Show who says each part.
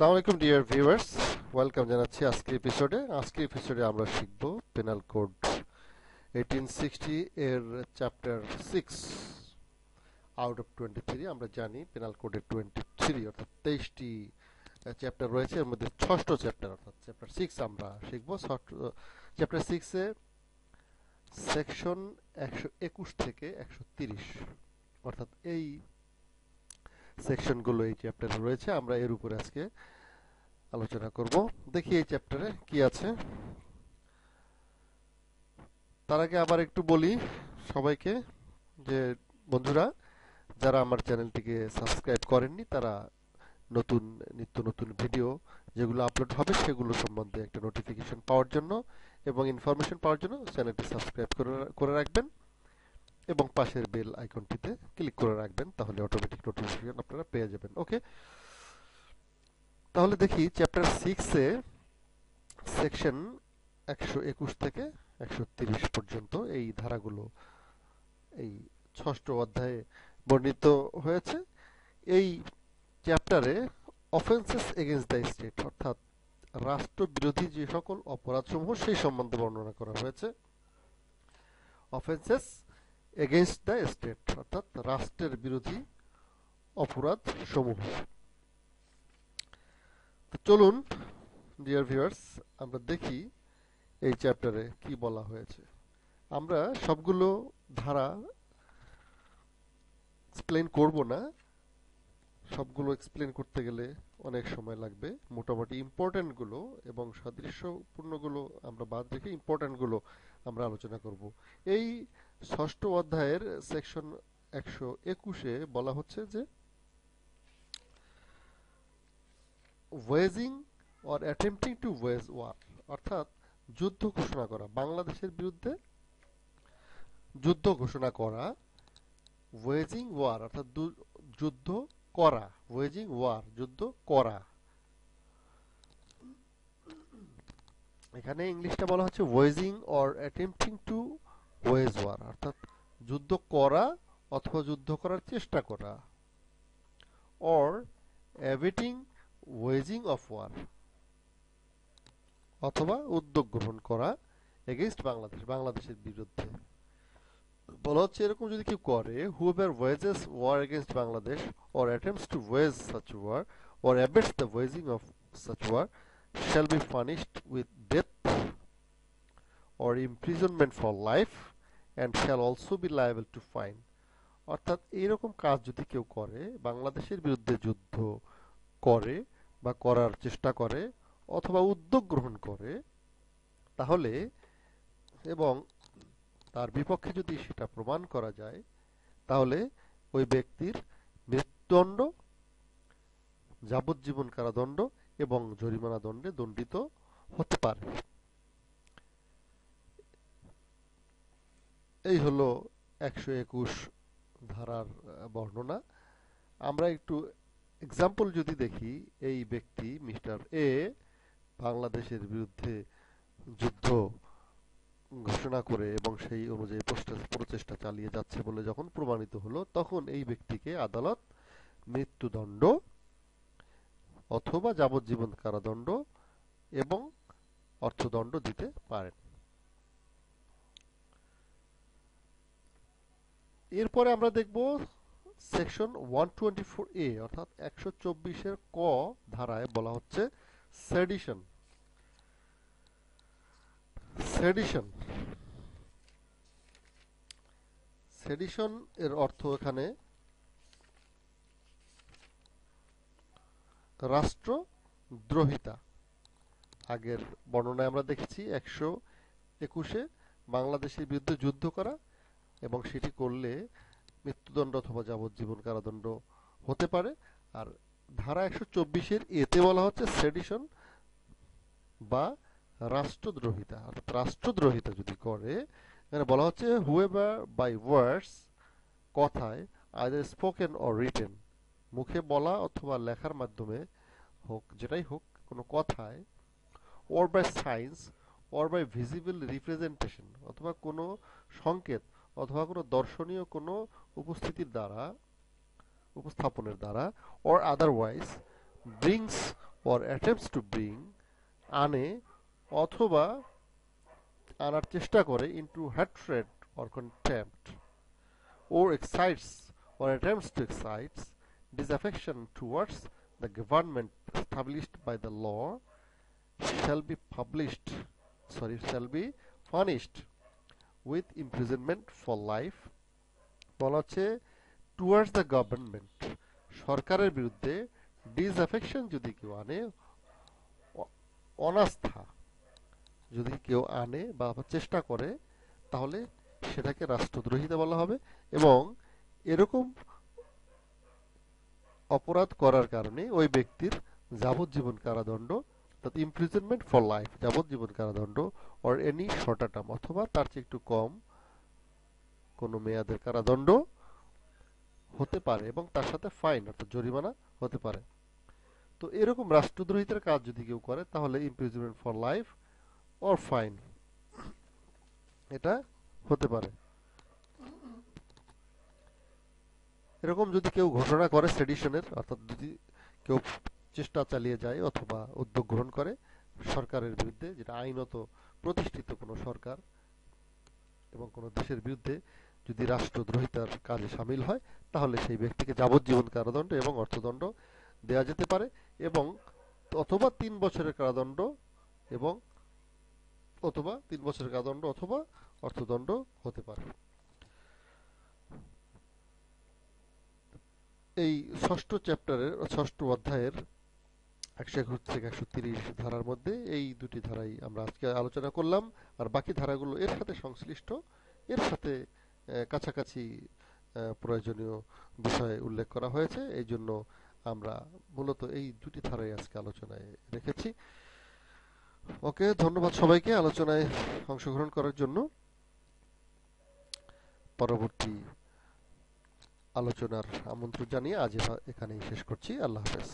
Speaker 1: আসসালামু আলাইকুম dear viewers, welcome জানাচ্ছি আজকের এপিসোডে আমরা শিখব পেনাল কোড 1860 এর চ্যাপ্টার 6 আউট অফ 23। আমরা জানি পেনাল কোডের 23 অর্থাৎ 23টি চ্যাপ্টার রয়েছে, এর মধ্যে ষষ্ঠ চ্যাপ্টার অর্থাৎ চ্যাপ্টার 6 আমরা শিখব। চ্যাপ্টার 6 এ সেকশন 121 থেকে 130 অর্থাৎ এই সেকশনগুলো এই চ্যাপ্টারে রয়েছে। আমরা এর উপরে আজকে আলোচনা করব। দেখি এই চ্যাপ্টারে কি আছে। তার আগে আবার একটু বলি সবাইকে যে বন্ধুরা যারা আমার চ্যানেলটিকে সাবস্ক্রাইব করেননি তারা নিত্য নতুন ভিডিও যেগুলো আপলোড হবে সেগুলো সম্বন্ধে একটা নোটিফিকেশন পাওয়ার জন্য এবং ইনফরমেশন পাওয়ার জন্য চ্যানেলটি সাবস্ক্রাইব করে রাখবেন এবং পাশের বেল আইকনটিতে ক্লিক করে রাখবেন, তাহলে অটোমেটিক নোটিফিকেশন আপনারা পেয়ে যাবেন। ওকে, তাহলে দেখি চ্যাপ্টার 6 এ সেকশন 121 থেকে 130 পর্যন্ত এই ধারাগুলো এই ষষ্ঠ অধ্যায়ে বর্ণিত হয়েছে। এই চ্যাপ্টারে অফেন্সেস এগেইনস্ট দ্য স্টেট অর্থাৎ রাষ্ট্রবিরোধী যে সকল অপরাধসমূহ সেই সম্বন্ধে বর্ণনা করা হয়েছে। অফেন্সেস এগেইনস্ট দ্য স্টেট অর্থাৎ রাষ্ট্রের বিরোধী অপরাধ সমূহ। চলুন ডিয়ার ভিউয়ার্স আমরা দেখি এই চ্যাপ্টারে কি বলা হয়েছে। আমরা সবগুলো ধারা এক্সপ্লেন করব না, সবগুলো এক্সপ্লেন করতে গেলে অনেক সময় লাগবে। মোটামুটি ইম্পর্টেন্ট গুলো এবং সাদৃশ্যপূর্ণগুলো আমরা বাদ রেখে ইম্পর্টেন্ট গুলো আমরা আলোচনা করব। এই ষষ্ঠ অধ্যায়ের সেকশন 121-এ বলা হচ্ছে যে waging or attempting to wage war অর্থাৎ যুদ্ধ ঘোষণা করা, বাংলাদেশের বিরুদ্ধে যুদ্ধ ঘোষণা করা। ওয়েজিং ওয়ার অর্থাৎ যুদ্ধ করা, ওয়েজিং ওয়ার যুদ্ধ করা। এখানে ইংলিশটা বলা হচ্ছে waging or attempting to wage war অর্থাৎ যুদ্ধ করা অথবা যুদ্ধ করার চেষ্টা করা। Or abetting waging of war অথবা উদ্যোগ গ্রহণ করা এগেইনস্ট বাংলাদেশের বিরুদ্ধে। বলা হচ্ছে এরকম যদি কেউ করে, whoever wages war against Bangladesh or attempts to wage such war or abets the waging of such war shall be punished with death or imprisonment for life and shall also be liable to fine। অর্থাৎ এইরকম কাজ যদি কেউ করে, বাংলাদেশের বিরুদ্ধে যুদ্ধ করে বা করার চেষ্টা করে অথবা উদ্যোগ গ্রহণ করে, তাহলে এবং তার বিপক্ষে যদি সেটা প্রমাণ করা যায় তাহলে ওই ব্যক্তির মৃত্যুদণ্ড, যাবজ্জীবন কারাদণ্ড এবং জরিমানা দণ্ডে দণ্ডিত হতে পারে। এই হলো 121 ধারার বর্ণনা। আমরা একটু এক্সাম্পল যদি দেখি, এই ব্যক্তি মিস্টার এ বাংলাদেশের বিরুদ্ধে যুদ্ধ ঘোষণা করে এবং সেই অনুযায়ী প্রচেষ্টা চালিয়ে যাচ্ছে বলে যখন প্রমাণিত হলো, তখন এই ব্যক্তিকে আদালত মৃত্যুদণ্ড অথবা যাবজ্জীবন কারাদণ্ড এবং অর্থদণ্ড দিতে পারেন। এরপরে আমরা দেখব সেকশন 124A অর্থাৎ 124-এর ক ধারায় বলা হচ্ছে সেডিশন। সেডিশন সেডিশন এর অর্থ এখানে রাষ্ট্রদ্রোহিতা। আগের বর্ণনায় আমরা দেখেছি 121-এ বাংলাদেশের বিরুদ্ধে যুদ্ধ করা এবং সেটি করলে মৃত্যুদণ্ড অথবা যাবজ্জীবন কারাদণ্ড হতে পারে। আর ধারা 124-এর এতে বলা হচ্ছে সেডিশন বা রাষ্ট্রদ্রোহিতা। অর্থাৎ রাষ্ট্রদ্রোহিতা যদি করে, এখানে বলা হচ্ছে হুয়েভার বাই ওয়ার্ডস কথায়, আইদার স্পোকেন অর রিটেন মুখে বলা অথবা লেখার মাধ্যমে হোক, যেটাই হোক কোনো কথায়, or by signs or by visible representation অথবা কোনো সংকেত অথবা কোনো দর্শনীয় কোনো উপস্থাপনের দ্বারা, or otherwise brings or attempts to bring আনে অথবা আনার চেষ্টা করে into hatred or contempt or excites or attempts to excite disaffection towards the government established by the law shall be punished with imprisonment for life বলা হচ্ছে towards the government সরকারের বিরুদ্ধে disaffection যদি কেউ আনে অনাস্থা যদি কেউ আনে বা চেষ্টা করে তাহলে সেটাকে রাষ্ট্রদ্রোহিতা বলা হবে এবং এরকম অপরাধ করার কারণে ওই ব্যক্তির যাবজ্জীবন কারাদণ্ড অর্থাৎ ইমপ্রিজনমেন্ট ফর লাইফ যাবজ্জীবন কারাদণ্ড অর এনি শর্টার টার্ম অথবা তার চেয়ে একটু কম কোনো মেয়াদের কারাদণ্ড হতে পারে এবং তার সাথে ফাইন অর্থাৎ জরিমানা হতে পারে তো এরকম রাষ্ট্রদ্রোহিতার কাজ যদি কেউ করে তাহলে imprisonment for life or fine এটা হতে পারে এরকম যদি কেউ ঘোষণা করে সেডিশনের অর্থাৎ যদি কেউ চেষ্টা চালিয়ে যায় অথবা উদ্যোগ গ্রহণ করে সরকারের বিরুদ্ধে যেটা আইনত প্রতিষ্ঠিত কোনো সরকার এবং কোনো দেশের বিরুদ্ধে যদি রাষ্ট্রদ্রোহিতার কাজে সামিল হয় তাহলে সেই ব্যক্তিকে যাবজ্জীবন কারাদণ্ড এবং অর্থদণ্ড দেয়া যেতে পারে এবং অথবা ৩ বছরের কারাদণ্ড এবং অথবা ৩ বছরের কারাদণ্ড অথবা অর্থদণ্ড হতে পারে এই ষষ্ঠ চ্যাপ্টারের ষষ্ঠ অধ্যায়ের ১২১ থেকে ১৩০ ধারার মধ্যে এই দুটি ধারাই আমরা আজকে আলোচনা করলাম আর বাকি ধারাগুলো এর সাথে সংশ্লিষ্ট এর সাথে কাছাকাছি প্রয়োজনীয় বিষয় উল্লেখ করা হয়েছে এই জন্য আমরা মূলত এই দুটি ধারাই আজকে আলোচনায় রেখেছি ওকে ধন্যবাদ সবাইকে আলোচনায় অংশগ্রহণ করার জন্য পরবর্তী আলোচনার আমন্ত্রণ জানিয়ে আজ এখানেই শেষ করছি আল্লাহ হাফেজ